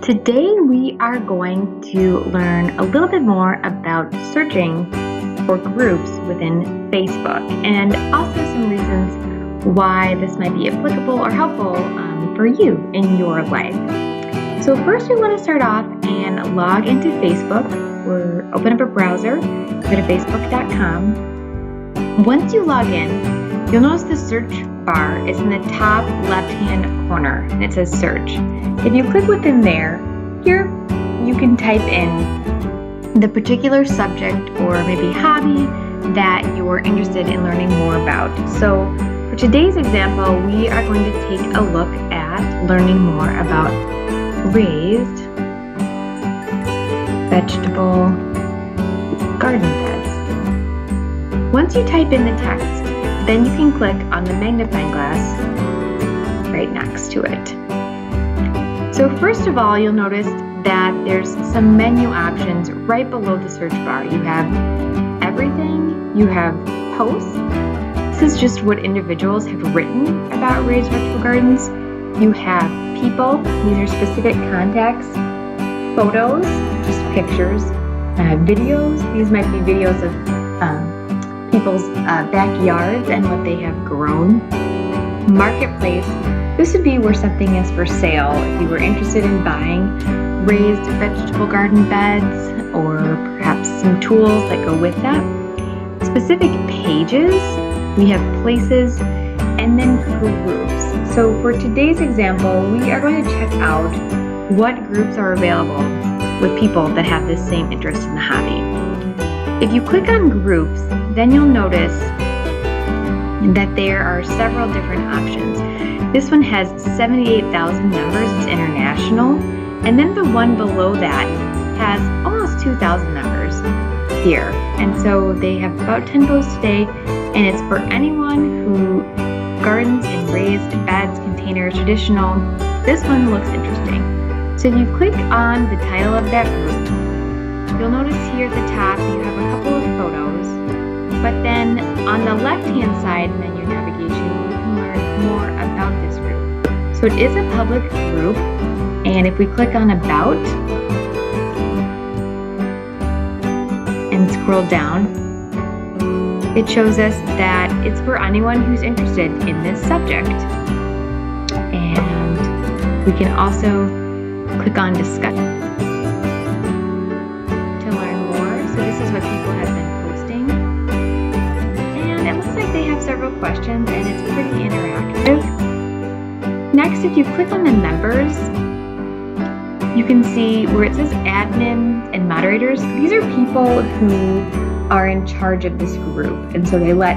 Today we are going to learn a little bit more about searching for groups within Facebook and also some reasons why this might be applicable or helpful for you in your life. So first we want to start off and log into Facebook or open up a browser, go to facebook.com. Once you log in, you'll notice the search bar is in the top left-hand corner and it says search. If you click within there, here you can type in the particular subject or maybe hobby that you're interested in learning more about. So for today's example, we are going to take a look at learning more about raised vegetable garden beds. Once you type in the text, then you can click on the magnifying glass right next to it. So first of all, you'll notice that there's some menu options right below the search bar. You have everything, you have posts. This is just what individuals have written about raised vegetable gardens. You have people, these are specific contacts, photos, just pictures, videos, these might be videos of people's backyards and what they have grown. Marketplace, this would be where something is for sale. If you were interested in buying raised vegetable garden beds or perhaps some tools that go with that. Specific pages, we have places, and then groups. So for today's example, we are going to check out what groups are available with people that have this same interest in the hobby. If you click on groups, then you'll notice that there are several different options. This one has 78,000 members, it's international, and then the one below that has almost 2,000 members here. And so they have about 10 posts today, and it's for anyone who gardens in raised beds, containers, traditional. This one looks interesting. So if you click on the title of that group, you'll notice here at the top you have a couple of photos, but then on the left-hand side menu navigation, you can learn more about this group. So it is a public group, and if we click on About and scroll down, it shows us that it's for anyone who's interested in this subject. And we can also click on Discuss to learn more. So this is what people have been posting. And it looks like they have several questions and it's pretty interactive. Next, if you click on the members, you can see where it says admin and moderators. These are people who are in charge of this group. And so they let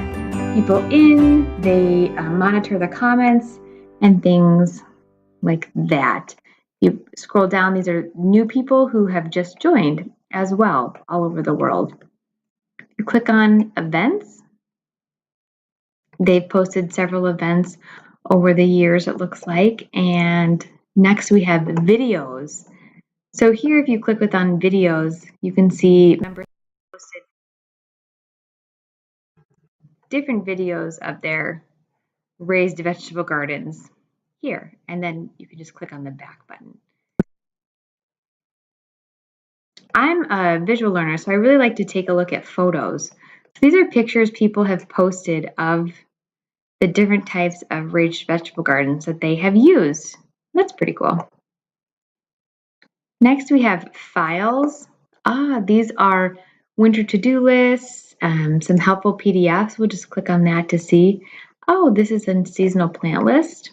people in, they monitor the comments and things like that. You scroll down, these are new people who have just joined as well all over the world. You click on events. They've posted several events over the years, it looks like. And next we have videos. So here, if you click on videos, you can see members posted different videos of their raised vegetable gardens here. And then you can just click on the back button. I'm a visual learner, so I really like to take a look at photos. So these are pictures people have posted of the different types of raised vegetable gardens that they have used. That's pretty cool. Next, we have files. These are winter to-do lists, some helpful PDFs. We'll just click on that to see. Oh, this is a seasonal plant list.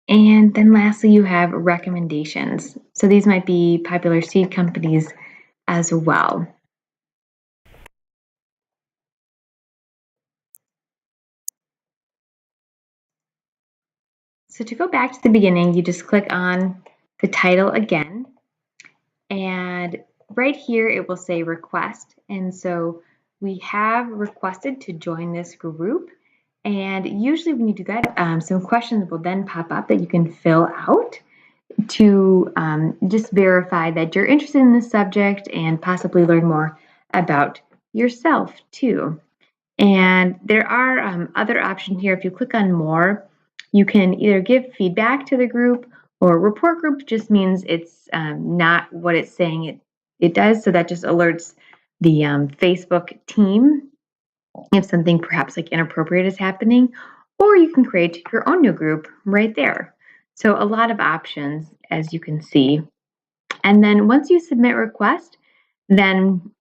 And then lastly, you have recommendations. So these might be popular seed companies as well. So to go back to the beginning, you just click on the title again. And right here, it will say request. And so we have requested to join this group. And usually when you do that, some questions will then pop up that you can fill out to just verify that you're interested in this subject and possibly learn more about yourself too. And there are other options here. If you click on more, you can either give feedback to the group, or report group just means it's not what it's saying it does. So that just alerts the Facebook team if something perhaps like inappropriate is happening, or you can create your own new group right there. So a lot of options, as you can see. And then once you submit request, then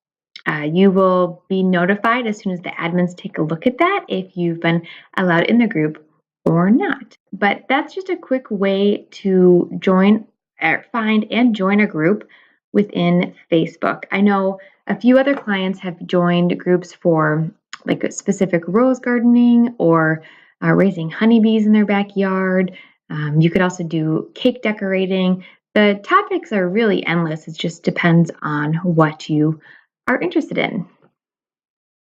you will be notified as soon as the admins take a look at that if you've been allowed in the group or not. But that's just a quick way to join or find and join a group within Facebook. I know a few other clients have joined groups for like specific rose gardening or raising honeybees in their backyard. You could also do cake decorating. The topics are really endless. It just depends on what you are interested in.